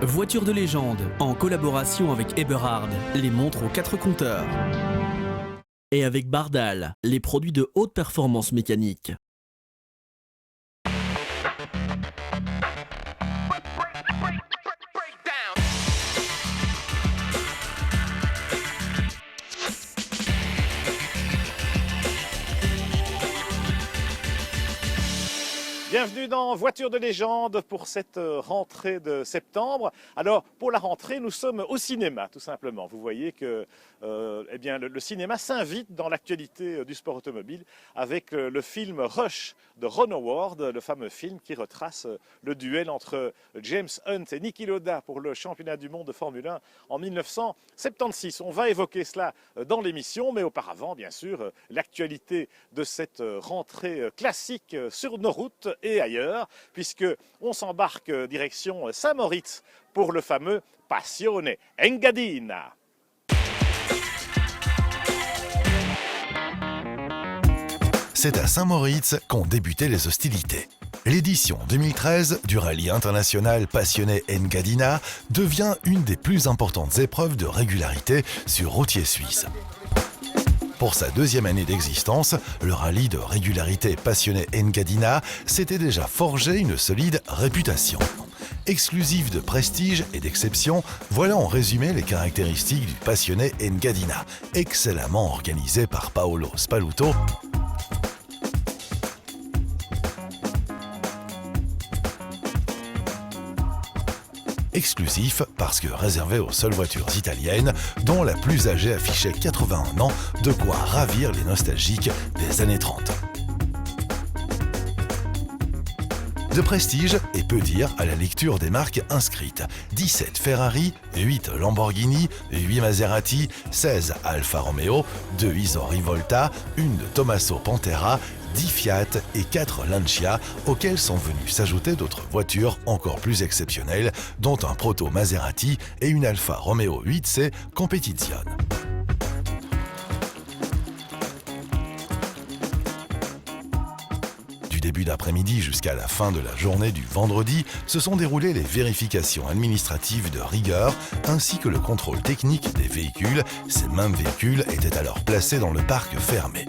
Voiture de légende, en collaboration avec Eberhard, les montres aux 4 compteurs. Et avec Bardal, les produits de haute performance mécanique. Bienvenue dans Voiture de légende pour cette rentrée de septembre. Alors, pour la rentrée, nous sommes au cinéma, tout simplement. Vous voyez que le cinéma s'invite dans l'actualité du sport automobile avec le film Rush de Ron Howard, le fameux film qui retrace le duel entre James Hunt et Niki Lauda pour le championnat du monde de Formule 1 en 1976. On va évoquer cela dans l'émission, mais auparavant, bien sûr, l'actualité de cette rentrée classique sur nos routes et ailleurs, puisque on s'embarque direction Saint-Moritz pour le fameux Passione Engadina. C'est à Saint-Moritz qu'ont débuté les hostilités. L'édition 2013 du rallye international Passione Engadina devient une des plus importantes épreuves de régularité sur routier suisse. Pour sa deuxième année d'existence, le rallye de régularité Passione Engadina s'était déjà forgé une solide réputation. Exclusif de prestige et d'exception, voilà en résumé les caractéristiques du Passione Engadina, excellemment organisé par Paolo Spaluto. Exclusif parce que réservé aux seules voitures italiennes, dont la plus âgée affichait 81 ans, de quoi ravir les nostalgiques des années 30. De prestige, et peu dire à la lecture des marques inscrites. 17 Ferrari, 8 Lamborghini, 8 Maserati, 16 Alfa Romeo, 2 Iso Rivolta, 1 de Tommaso Pantera, 10 Fiat et 4 Lancia, auxquels sont venues s'ajouter d'autres voitures encore plus exceptionnelles, dont un Proto Maserati et une Alfa Romeo 8C Competizione. Du début d'après-midi jusqu'à la fin de la journée du vendredi, se sont déroulées les vérifications administratives de rigueur, ainsi que le contrôle technique des véhicules. Ces mêmes véhicules étaient alors placés dans le parc fermé.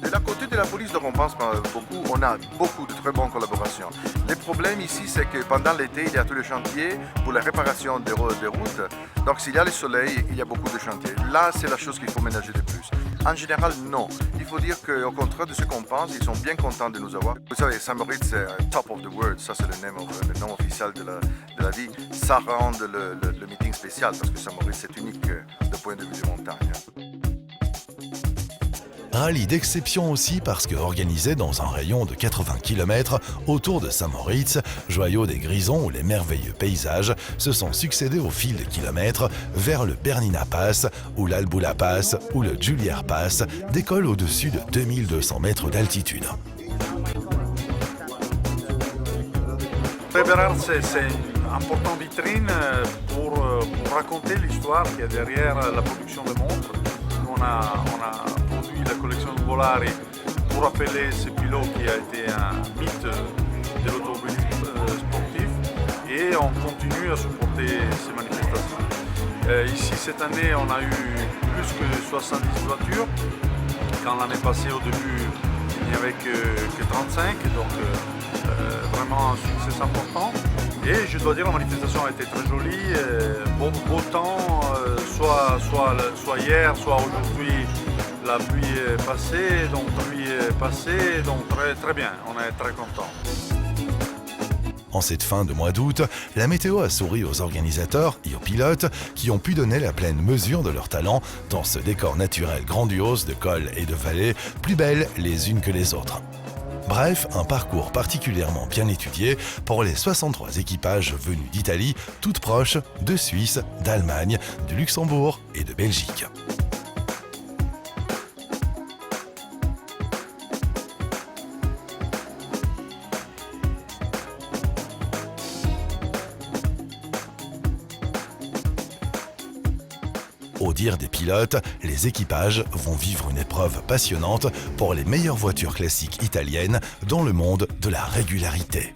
De la côté de la police, donc on pense beaucoup, on a beaucoup de très bonnes collaborations. Le problème ici, c'est que pendant l'été, il y a tous les chantiers pour la réparation des routes. Donc s'il y a le soleil, il y a beaucoup de chantiers. Là, c'est la chose qu'il faut ménager de plus. En général, non. Il faut dire qu'au contraire de ce qu'on pense, ils sont bien contents de nous avoir. Vous savez, Saint-Moritz, c'est top of the world. Ça, c'est le nom officiel de la vie. Ça rend le meeting spécial parce que Saint-Moritz, c'est unique du point de vue de montagne. Rallye d'exception aussi parce que organisé dans un rayon de 80 km autour de Saint-Moritz, joyau des Grisons où les merveilleux paysages se sont succédés au fil des kilomètres vers le Bernina Pass ou l'Albula Pass ou le Giulier Pass, décolle au-dessus de 2200 mètres d'altitude. Eberhard, c'est une importante vitrine pour raconter l'histoire qu'il y a derrière la production de montres. On a produit la collection de Volare pour rappeler ce pilote qui a été un mythe de l'automobilisme sportif et on continue à supporter ces manifestations. Ici cette année on a eu plus que 70 voitures, quand l'année passée au début il n'y avait que 35, donc vraiment un succès important. Et je dois dire la manifestation a été très jolie, beau temps, soit hier, soit aujourd'hui la pluie est passée, donc très bien, on est très contents. En cette fin de mois d'août, la météo a souri aux organisateurs et aux pilotes qui ont pu donner la pleine mesure de leur talent dans ce décor naturel grandiose de cols et de vallées, plus belles les unes que les autres. Bref, un parcours particulièrement bien étudié pour les 63 équipages venus d'Italie, toutes proches de Suisse, d'Allemagne, du Luxembourg et de Belgique. Au dire des pilotes, les équipages vont vivre une épreuve passionnante pour les meilleures voitures classiques italiennes dans le monde de la régularité.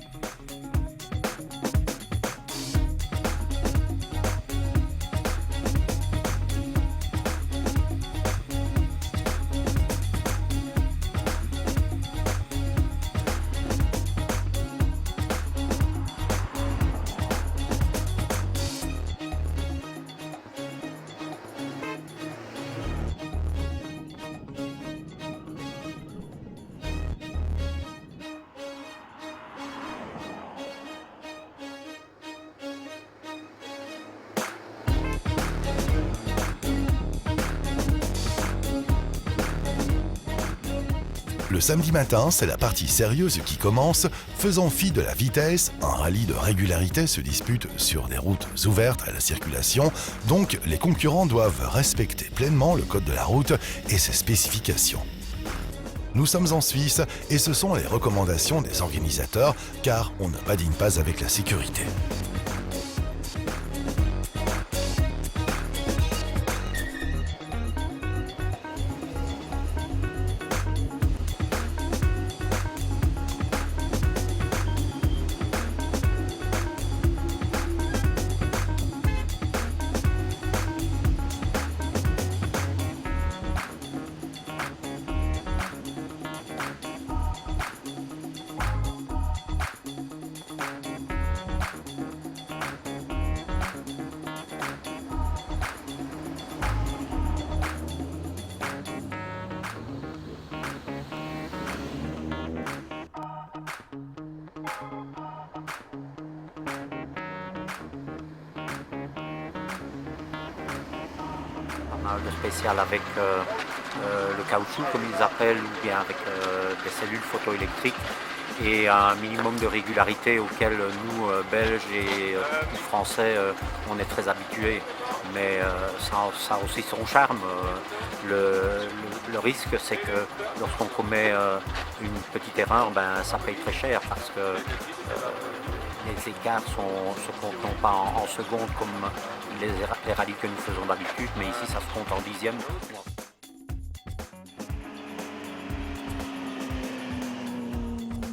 Le samedi matin, c'est la partie sérieuse qui commence. Faisant fi de la vitesse, un rallye de régularité se dispute sur des routes ouvertes à la circulation. Donc, les concurrents doivent respecter pleinement le code de la route et ses spécifications. Nous sommes en Suisse et ce sont les recommandations des organisateurs car on ne badine pas avec la sécurité. Le spécial avec le caoutchouc comme ils appellent ou bien avec des cellules photoélectriques et un minimum de régularité auquel nous, Belges et Français, on est très habitués. Mais ça a aussi son charme. Le risque, c'est que lorsqu'on commet une petite erreur, ça paye très cher parce que les écarts ne se comptent non pas en secondes comme les rallyes que nous faisons d'habitude, mais ici ça se compte en dixièmes.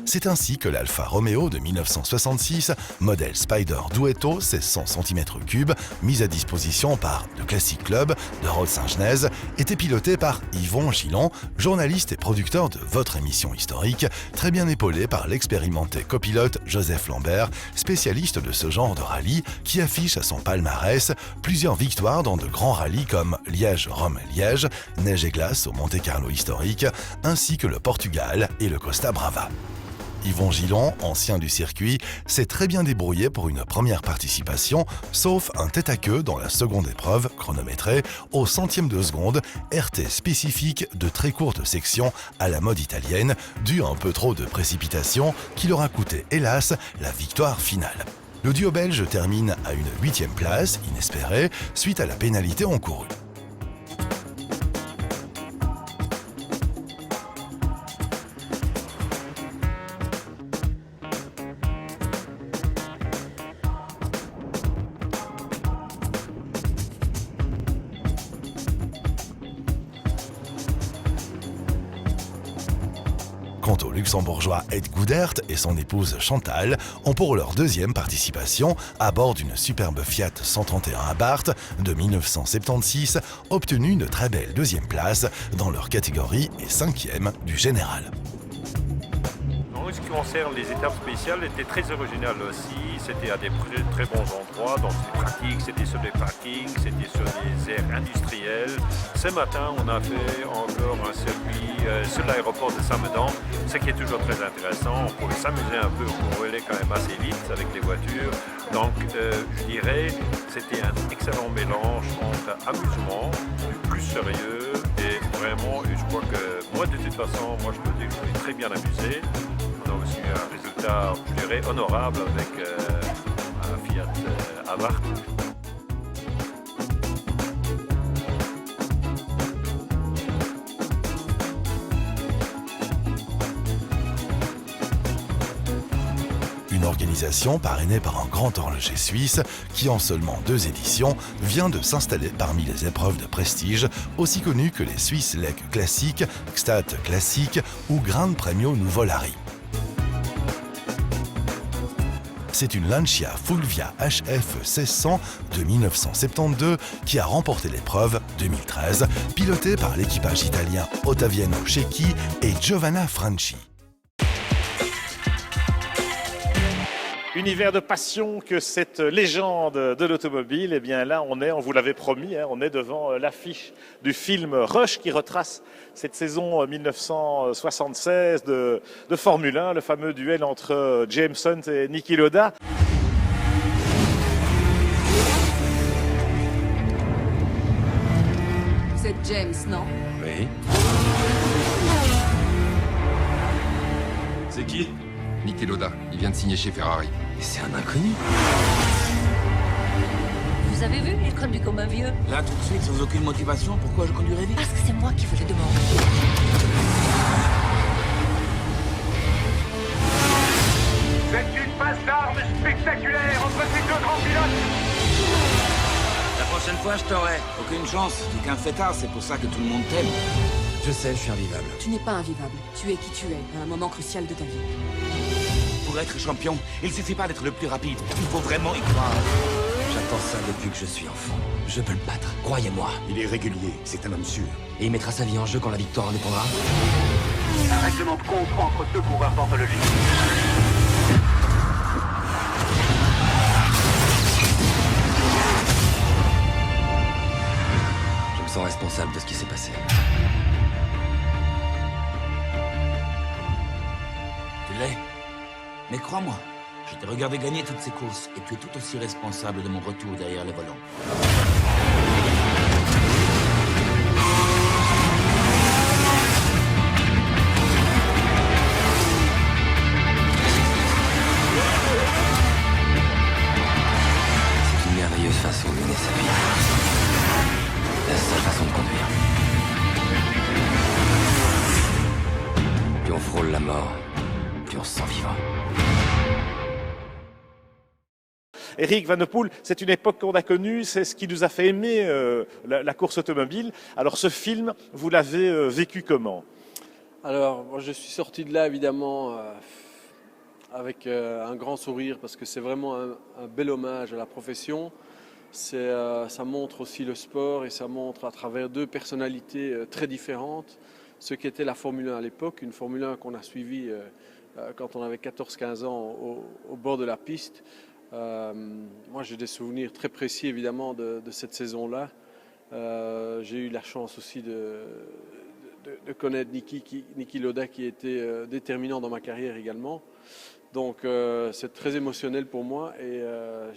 C'est ainsi que l'Alfa Romeo de 1966, modèle Spider Duetto 1600 cm3, mis à disposition par le Classic Club de Rhodes-Saint-Genèse, était piloté par Yvon Gillon, journaliste et producteur de votre émission historique, très bien épaulé par l'expérimenté copilote Joseph Lambert, spécialiste de ce genre de rallye, qui affiche à son palmarès plusieurs victoires dans de grands rallyes comme Liège-Rome-Liège, Neige et Glace au Monte-Carlo historique, ainsi que le Portugal et le Costa Brava. Yvon Gillon, ancien du circuit, s'est très bien débrouillé pour une première participation, sauf un tête-à-queue dans la seconde épreuve, chronométrée, au centième de seconde, RT spécifique de très courte section à la mode italienne, dû à un peu trop de précipitation qui leur a coûté, hélas, la victoire finale. Le duo belge termine à une 8e place, inespérée, suite à la pénalité encourue. Quant au luxembourgeois Ed Goudert et son épouse Chantal ont pour leur deuxième participation à bord d'une superbe Fiat 131 Abarth de 1976 obtenu une très belle deuxième place dans leur catégorie et 5e du général. En ce qui concerne les étapes spéciales, étaient très originales aussi. C'était à des très bons endroits, donc c'était pratique, c'était sur des parkings, c'était sur des aires industrielles. Ce matin, on a fait encore un circuit sur l'aéroport de Saint-Médard, ce qui est toujours très intéressant. On pouvait s'amuser un peu, on roulait quand même assez vite avec les voitures. Donc, je dirais, c'était un excellent mélange entre amusement, plus sérieux et vraiment, je crois que moi, de toute façon, je peux dire que je suis très bien amusé. On a aussi eu un résultat, je dirais, honorable avec un Fiat Abarth. Une organisation parrainée par un grand horloger suisse qui, en seulement 2 éditions, vient de s'installer parmi les épreuves de prestige, aussi connues que les Swiss Lec Classic, Xstat Classic ou Grand Premio Nuvolari. C'est une Lancia Fulvia HF 1600 de 1972 qui a remporté l'épreuve 2013, pilotée par l'équipage italien Ottaviano Cecchi et Giovanna Franchi. Univers de passion que cette légende de l'automobile, eh bien là on vous l'avait promis, on est devant l'affiche du film Rush qui retrace cette saison 1976 de Formule 1, le fameux duel entre James Hunt et Niki Lauda. C'est James, non? Oui. C'est qui? Niki Lauda, il vient de signer chez Ferrari. Mais c'est un inconnu. Vous avez vu les crânes du commun vieux? Là, tout de suite, sans aucune motivation, pourquoi je conduirais vite? Parce que c'est moi qui vous le demande. C'est une passe d'armes spectaculaire entre ces deux grands pilotes. La prochaine fois, je t'aurai. Aucune chance. T'es qu'un fêtard, c'est pour ça que tout le monde t'aime. Je sais, je suis invivable. Tu n'es pas invivable. Tu es qui tu es, à un moment crucial de ta vie. Pour être champion, il suffit pas d'être le plus rapide. Il faut vraiment y croire. J'attends ça depuis que je suis enfant. Je peux le battre, croyez-moi. Il est régulier, c'est un homme sûr. Et il mettra sa vie en jeu quand la victoire en dépendra. Un règlement de compte entre deux coureurs d'anthologie. Je me sens responsable de ce qui s'est passé. Tu l'es? Mais crois-moi, je t'ai regardé gagner toutes ces courses et tu es tout aussi responsable de mon retour derrière le volant. C'est une merveilleuse façon de mener sa vie. La seule façon de conduire. Plus on frôle la mort, plus on se sent vivant. Eric Van de Poel, c'est une époque qu'on a connue, c'est ce qui nous a fait aimer la course automobile. Alors ce film, vous l'avez vécu comment? Alors, moi, je suis sorti de là évidemment avec un grand sourire parce que c'est vraiment un bel hommage à la profession. Ça montre aussi le sport et ça montre à travers deux personnalités très différentes ce qu'était la Formule 1 à l'époque, une Formule 1 qu'on a suivie quand on avait 14-15 ans au bord de la piste. Moi j'ai des souvenirs très précis évidemment de cette saison-là. J'ai eu la chance aussi de connaître Niki Lauda qui était déterminant dans ma carrière également. Donc c'est très émotionnel pour moi et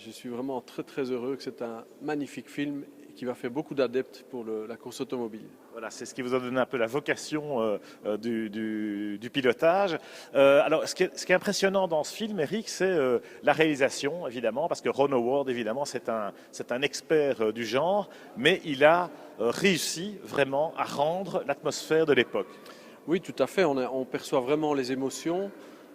je suis vraiment très très heureux que c'est un magnifique film qui va faire beaucoup d'adeptes pour la course automobile. Voilà, c'est ce qui vous a donné un peu la vocation du pilotage. Alors, ce qui est impressionnant dans ce film, Eric, c'est la réalisation, évidemment, parce que Ron Howard, évidemment, c'est un expert du genre, mais il a réussi vraiment à rendre l'atmosphère de l'époque. Oui, tout à fait. On perçoit vraiment les émotions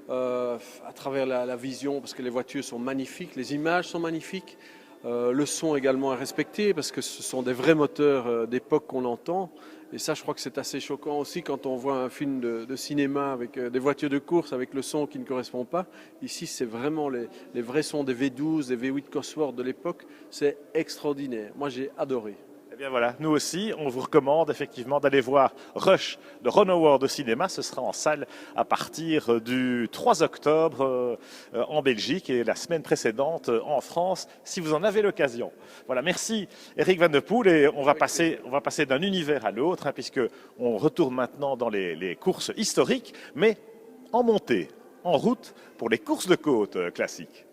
à travers la vision, parce que les voitures sont magnifiques, les images sont magnifiques. Le son également est respecté parce que ce sont des vrais moteurs d'époque qu'on entend et ça je crois que c'est assez choquant aussi quand on voit un film de cinéma avec des voitures de course avec le son qui ne correspond pas. Ici c'est vraiment les vrais sons des V12, des V8 Cosworth de l'époque, c'est extraordinaire, moi j'ai adoré. Eh bien voilà, nous aussi, on vous recommande effectivement d'aller voir Rush de Ron Howard au cinéma. Ce sera en salle à partir du 3 octobre en Belgique et la semaine précédente en France, si vous en avez l'occasion. Voilà, merci Eric Van de Poel et on va passer d'un univers à l'autre, puisque on retourne maintenant dans les courses historiques, mais en montée, en route pour les courses de côte classiques.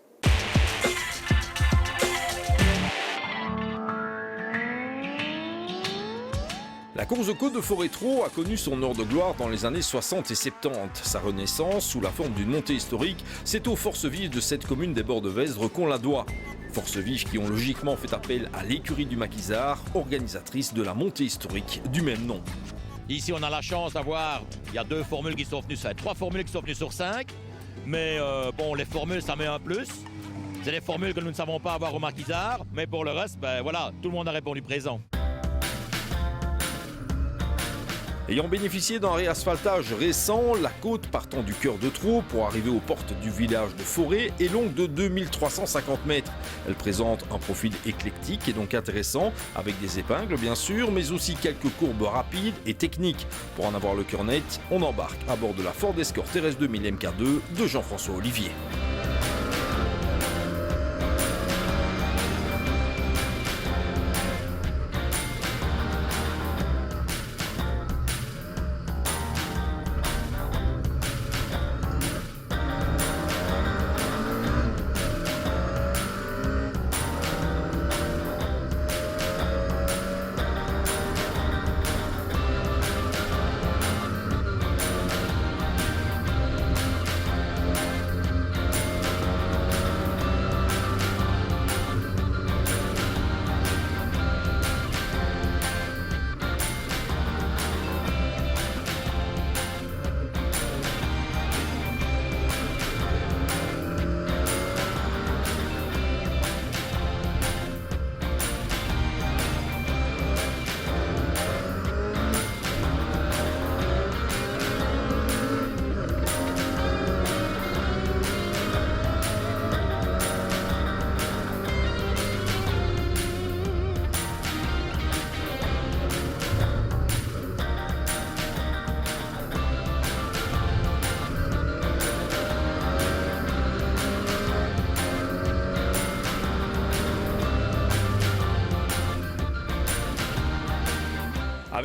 La course de côte de Forêt-Trot a connu son heure de gloire dans les années 60 et 70. Sa renaissance, sous la forme d'une montée historique, c'est aux forces vives de cette commune des bords de Vesdre qu'on la doit. Forces vives qui ont logiquement fait appel à l'écurie du Maquisard, organisatrice de la montée historique du même nom. Ici, on a la chance d'avoir, il y a 3 formules qui sont venues sur 5. Mais bon, les formules, ça met un plus. C'est les formules que nous ne savons pas avoir au Maquisard. Mais pour le reste, ben voilà, tout le monde a répondu présent. Ayant bénéficié d'un réasphaltage récent, la côte partant du cœur de Trot pour arriver aux portes du village de Forêt est longue de 2350 mètres. Elle présente un profil éclectique et donc intéressant, avec des épingles bien sûr, mais aussi quelques courbes rapides et techniques. Pour en avoir le cœur net, on embarque à bord de la Ford Escort RS 2000 MK2 de Jean-François Olivier.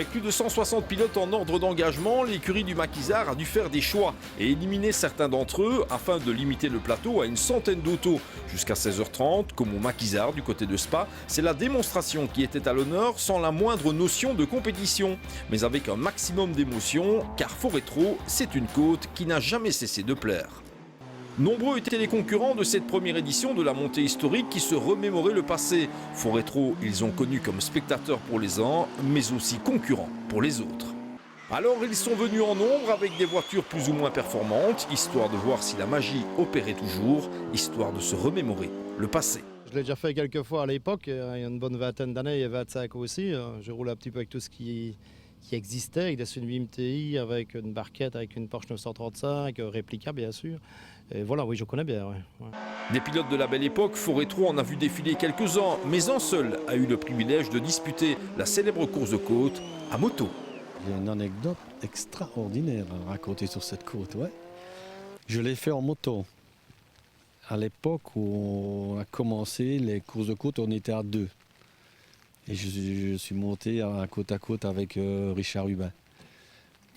Avec plus de 160 pilotes en ordre d'engagement, l'écurie du Maquisard a dû faire des choix et éliminer certains d'entre eux afin de limiter le plateau à une centaine d'autos. Jusqu'à 16h30, comme au Maquisard du côté de Spa, c'est la démonstration qui était à l'honneur sans la moindre notion de compétition. Mais avec un maximum d'émotion, car Forétro, c'est une côte qui n'a jamais cessé de plaire. Nombreux étaient les concurrents de cette première édition de la montée historique qui se remémoraient le passé. Forétro, ils ont connu comme spectateurs pour les uns, mais aussi concurrents pour les autres. Alors ils sont venus en nombre avec des voitures plus ou moins performantes, histoire de voir si la magie opérait toujours, histoire de se remémorer le passé. Je l'ai déjà fait quelques fois à l'époque, il y a une bonne vingtaine d'années, il y a 25 aussi. Je roule un petit peu avec tout ce qui existait, avec des Sunbeam MTI, avec une barquette, avec une Porsche 935, réplica bien sûr. Et voilà, oui, je connais bien. Ouais. Des pilotes de la belle époque, Forétro en a vu défiler quelques-uns, mais un seul a eu le privilège de disputer la célèbre course de côte à moto. Il y a une anecdote extraordinaire à raconter sur cette côte, ouais. Je l'ai fait en moto. À l'époque où on a commencé les courses de côte, on était à 2. Et je suis monté à côte avec Richard Hubin.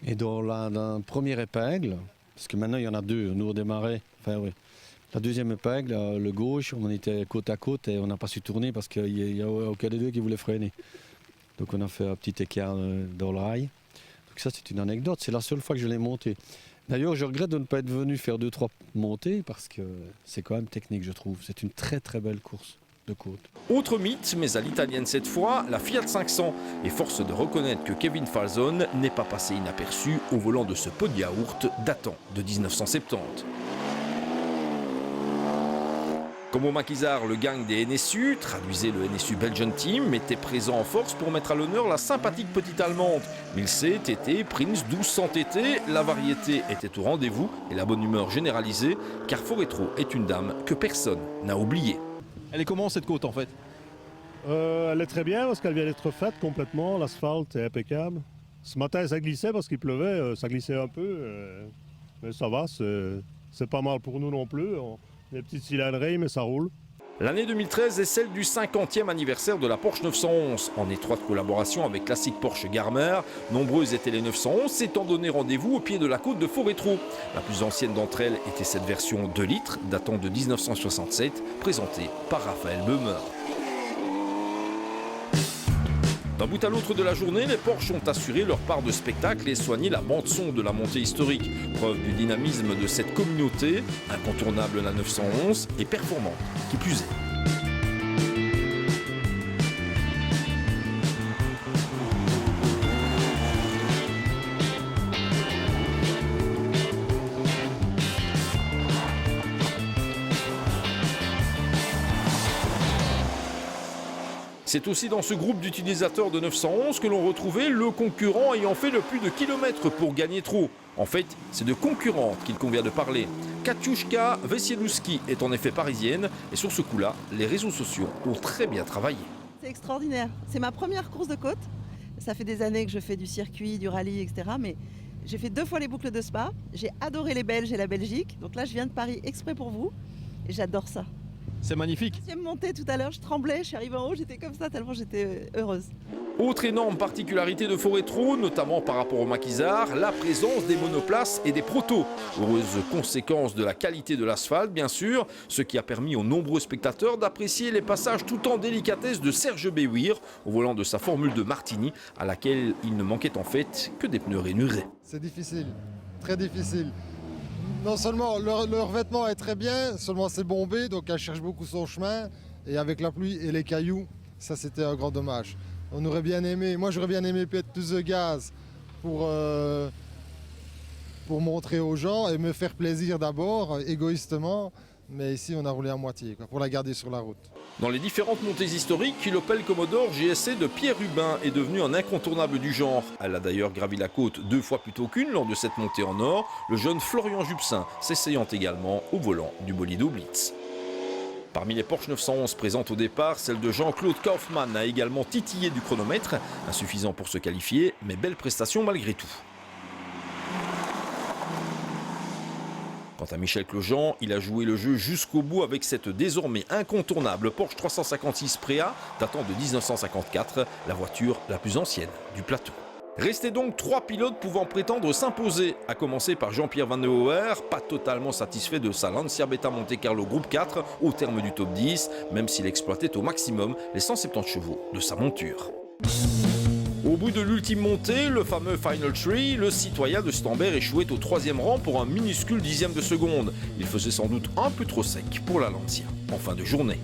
Et dans la première épingle, parce que maintenant il y en a 2, nous on démarrait, enfin oui. La deuxième épingle, le gauche, on était côte à côte et on n'a pas su tourner parce qu'il n'y a aucun des deux qui voulait freiner. Donc on a fait un petit écart dans le rail. Donc ça c'est une anecdote, c'est la seule fois que je l'ai monté. D'ailleurs je regrette de ne pas être venu faire 2-3 montées parce que c'est quand même technique je trouve. C'est une très très belle course de côte. Autre mythe, mais à l'italienne cette fois, la Fiat 500. Et force de reconnaître que Kevin Falzon n'est pas passé inaperçu au volant de ce pot de yaourt datant de 1970. Comme au Maquisard, le gang des NSU, traduisez le NSU Belgian Team, était présent en force pour mettre à l'honneur la sympathique petite allemande. 1000C, TT, Prince, 1200 TT, la variété était au rendez-vous et la bonne humeur généralisée, car Forétro est une dame que personne n'a oubliée. Elle est comment cette côte en fait? Elle est très bien parce qu'elle vient d'être faite complètement, l'asphalte est impeccable. Ce matin ça glissait parce qu'il pleuvait, ça glissait un peu, mais ça va, c'est pas mal pour nous non plus. Des petites cylindreries mais ça roule. L'année 2013 est celle du 50e anniversaire de la Porsche 911. En étroite collaboration avec classique Porsche Garmer, nombreuses étaient les 911 s'étant donné rendez-vous au pied de la côte de Forétro. La plus ancienne d'entre elles était cette version 2 litres datant de 1967, présentée par Raphaël Beumer. D'un bout à l'autre de la journée, les Porsche ont assuré leur part de spectacle et soigné la bande-son de la montée historique. Preuve du dynamisme de cette communauté, incontournable la 911 et performante, qui plus est. C'est aussi dans ce groupe d'utilisateurs de 911 que l'on retrouvait le concurrent ayant fait le plus de kilomètres pour gagner trop. En fait, c'est de concurrentes qu'il convient de parler. Katiuszka Wesieluski est en effet parisienne et sur ce coup-là, les réseaux sociaux ont très bien travaillé. C'est extraordinaire. C'est ma première course de côte. Ça fait des années que je fais du circuit, du rallye, etc. Mais j'ai fait 2 fois les boucles de Spa. J'ai adoré les Belges et la Belgique. Donc là, je viens de Paris exprès pour vous. Et j'adore ça. C'est magnifique. Je suis montée tout à l'heure, je tremblais, je suis arrivée en haut, j'étais comme ça tellement j'étais heureuse. Autre énorme particularité de Forétro, notamment par rapport au Maquisard, la présence des monoplaces et des protos. Heureuse conséquence de la qualité de l'asphalte, bien sûr, ce qui a permis aux nombreux spectateurs d'apprécier les passages tout en délicatesse de Serge Béouir au volant de sa Formule de Martini, à laquelle il ne manquait en fait que des pneus rainurés. C'est difficile, très difficile. Non seulement leur vêtement est très bien, seulement c'est bombé, donc elle cherche beaucoup son chemin. Et avec la pluie et les cailloux, ça c'était un grand dommage. On aurait bien aimé, moi j'aurais bien aimé mettre plus de gaz pour montrer aux gens et me faire plaisir d'abord, égoïstement. Mais ici on a roulé à moitié, pour la garder sur la route. Dans les différentes montées historiques, l'Opel Commodore GSC de Pierre Hubin est devenu un incontournable du genre. Elle a d'ailleurs gravi la côte 2 fois plutôt qu'une lors de cette montée en or, le jeune Florian Jupsin s'essayant également au volant du Bolido Blitz. Parmi les Porsche 911 présentes au départ, celle de Jean-Claude Kaufmann a également titillé du chronomètre, insuffisant pour se qualifier, mais belle prestation malgré tout. Quant à Michel Clojean, il a joué le jeu jusqu'au bout avec cette désormais incontournable Porsche 356 Préa datant de 1954, la voiture la plus ancienne du plateau. Restaient donc 3 pilotes pouvant prétendre s'imposer, à commencer par Jean-Pierre Van Hoer, pas totalement satisfait de sa Lancia Beta Monte Carlo Groupe 4 au terme du top 10, même s'il exploitait au maximum les 170 chevaux de sa monture. Au bout de l'ultime montée, le fameux Final Tree, le citoyen de Stambert échouait au 3e rang pour un minuscule dixième de seconde. Il faisait sans doute un peu trop sec pour la Lancia en fin de journée.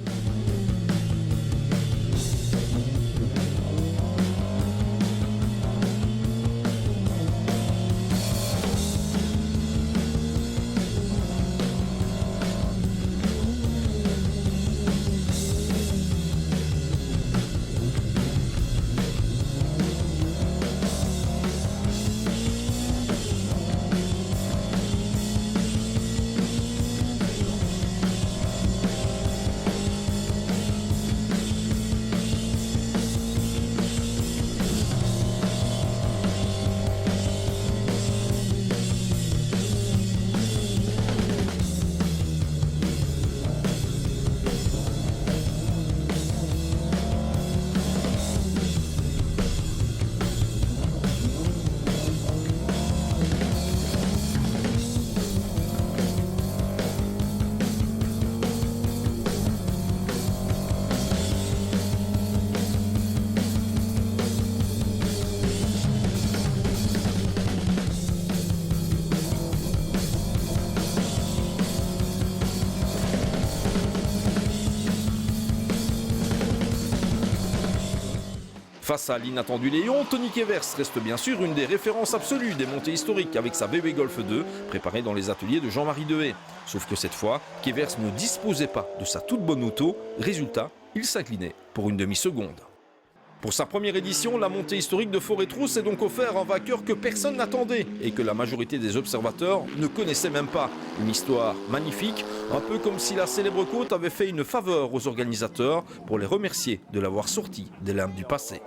Face à l'inattendu Léon, Tony Kevers reste bien sûr une des références absolues des montées historiques avec sa BB Golf 2 préparée dans les ateliers de Jean-Marie Dehaye. Sauf que cette fois, Kevers ne disposait pas de sa toute bonne auto. Résultat, il s'inclinait pour une demi-seconde. Pour sa première édition, la montée historique de Forêt-Trou s'est donc offert un vainqueur que personne n'attendait et que la majorité des observateurs ne connaissaient même pas. Une histoire magnifique, un peu comme si la célèbre côte avait fait une faveur aux organisateurs pour les remercier de l'avoir sorti des limbes du passé.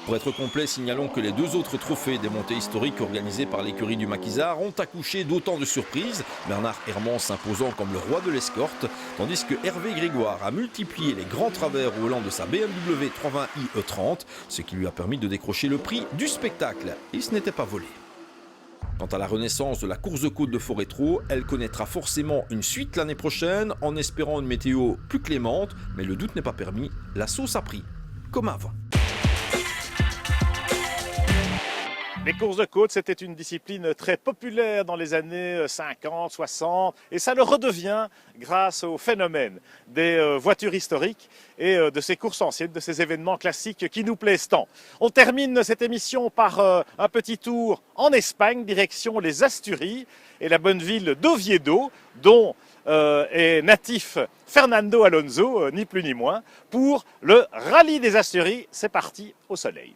Pour être complet, signalons que les 2 autres trophées des montées historiques organisées par l'écurie du Maquisard ont accouché d'autant de surprises, Bernard Hermans s'imposant comme le roi de l'escorte, tandis que Hervé Grégoire a multiplié les grands travers au volant de sa BMW 320i E30, ce qui lui a permis de décrocher le prix du spectacle. Il se n'était pas volé. Quant à la renaissance de la course de côte de Forêt-Trou, elle connaîtra forcément une suite l'année prochaine, en espérant une météo plus clémente, mais le doute n'est pas permis, la sauce a pris, comme avant. Les courses de côte, c'était une discipline très populaire dans les années 50, 60, et ça le redevient grâce au phénomène des voitures historiques et de ces courses anciennes, de ces événements classiques qui nous plaisent tant. On termine cette émission par un petit tour en Espagne, direction les Asturies et la bonne ville d'Oviedo, dont est natif Fernando Alonso, ni plus ni moins, pour le Rallye des Asturies. C'est parti au soleil.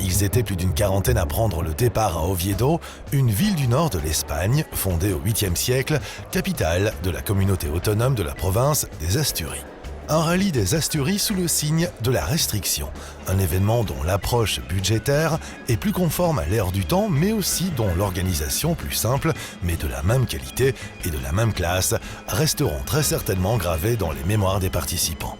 Ils étaient plus d'une quarantaine à prendre le départ à Oviedo, une ville du nord de l'Espagne, fondée au 8e siècle, capitale de la communauté autonome de la province des Asturies. Un rallye des Asturies sous le signe de la restriction, un événement dont l'approche budgétaire est plus conforme à l'ère du temps, mais aussi dont l'organisation plus simple, mais de la même qualité et de la même classe, resteront très certainement gravées dans les mémoires des participants.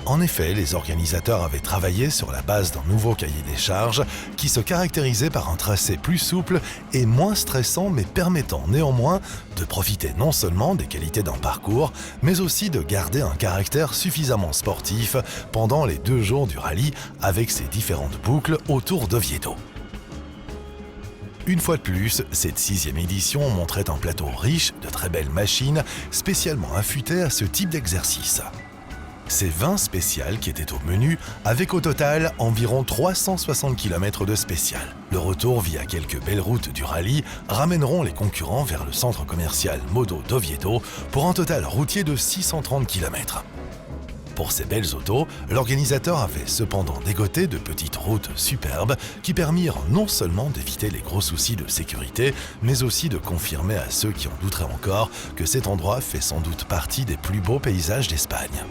En effet, les organisateurs avaient travaillé sur la base d'un nouveau cahier des charges qui se caractérisait par un tracé plus souple et moins stressant, mais permettant néanmoins de profiter non seulement des qualités d'un parcours, mais aussi de garder un caractère suffisamment sportif pendant les 2 jours du rallye avec ses différentes boucles autour d'Oviedo. Une fois de plus, cette 6e édition montrait un plateau riche de très belles machines spécialement affûtées à ce type d'exercice. Ces 20 spéciales qui étaient au menu, avec au total environ 360 km de spéciales. Le retour via quelques belles routes du rallye ramèneront les concurrents vers le centre commercial Modo d'Oviedo pour un total routier de 630 km. Pour ces belles autos, l'organisateur avait cependant dégoté de petites routes superbes qui permirent non seulement d'éviter les gros soucis de sécurité, mais aussi de confirmer à ceux qui en douteraient encore que cet endroit fait sans doute partie des plus beaux paysages d'Espagne.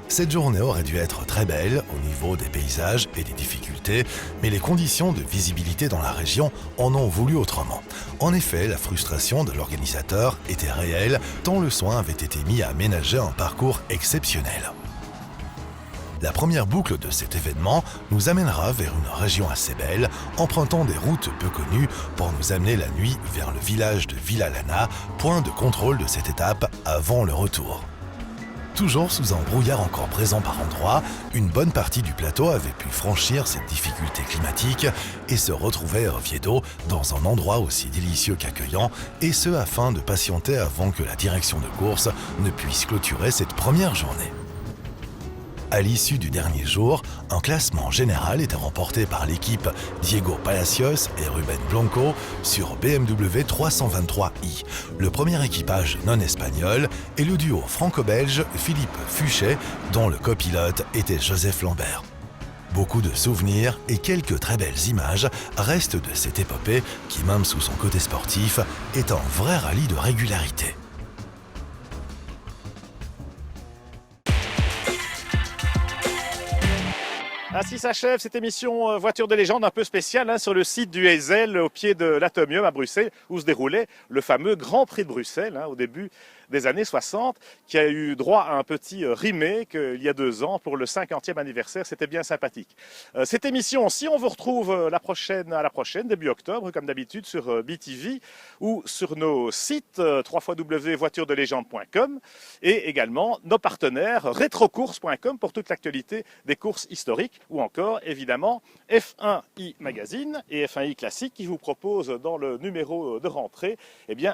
Cette journée aurait dû être très belle au niveau des paysages et des difficultés, mais les conditions de visibilité dans la région en ont voulu autrement. En effet, la frustration de l'organisateur était réelle, tant le soin avait été mis à aménager un parcours exceptionnel. La première boucle de cet événement nous amènera vers une région assez belle, empruntant des routes peu connues pour nous amener la nuit vers le village de Villalana, point de contrôle de cette étape avant le retour. Toujours sous un brouillard encore présent par endroits, une bonne partie du plateau avait pu franchir cette difficulté climatique et se retrouver à Oviedo dans un endroit aussi délicieux qu'accueillant, et ce afin de patienter avant que la direction de course ne puisse clôturer cette première journée. À l'issue du dernier jour, un classement général était remporté par l'équipe Diego Palacios et Ruben Blanco sur BMW 323i, le premier équipage non espagnol, et le duo franco-belge Philippe Fuchet, dont le copilote était Joseph Lambert. Beaucoup de souvenirs et quelques très belles images restent de cette épopée qui, même sous son côté sportif, est un vrai rallye de régularité. Ainsi s'achève cette émission Voiture de légende un peu spéciale sur le site du Heysel au pied de l'Atomium à Bruxelles où se déroulait le fameux Grand Prix de Bruxelles au début des années 60 qui a eu droit à un petit remake il y a 2 ans pour le 50e anniversaire. C'était bien sympathique. Cette émission, si on vous retrouve à la prochaine, début octobre, comme d'habitude sur BTV ou sur nos sites www.voituredelegende.com et également nos partenaires retrocourse.com pour toute l'actualité des courses historiques ou encore évidemment F1i Magazine et F1i Classique qui vous propose dans le numéro de rentrée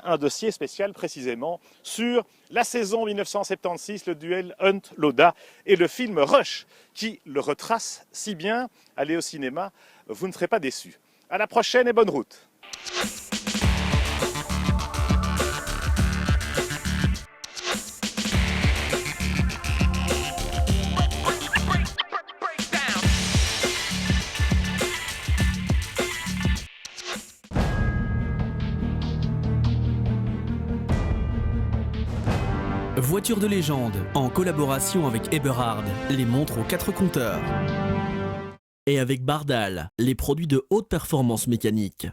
un dossier spécial précisément sur la saison 1976, le duel Hunt-Lauda et le film Rush qui le retrace si bien. Allez au cinéma, vous ne serez pas déçus. À la prochaine et bonne route. Voiture de légende, en collaboration avec Eberhard, les montres aux 4 compteurs. Et avec Bardal, les produits de haute performance mécanique.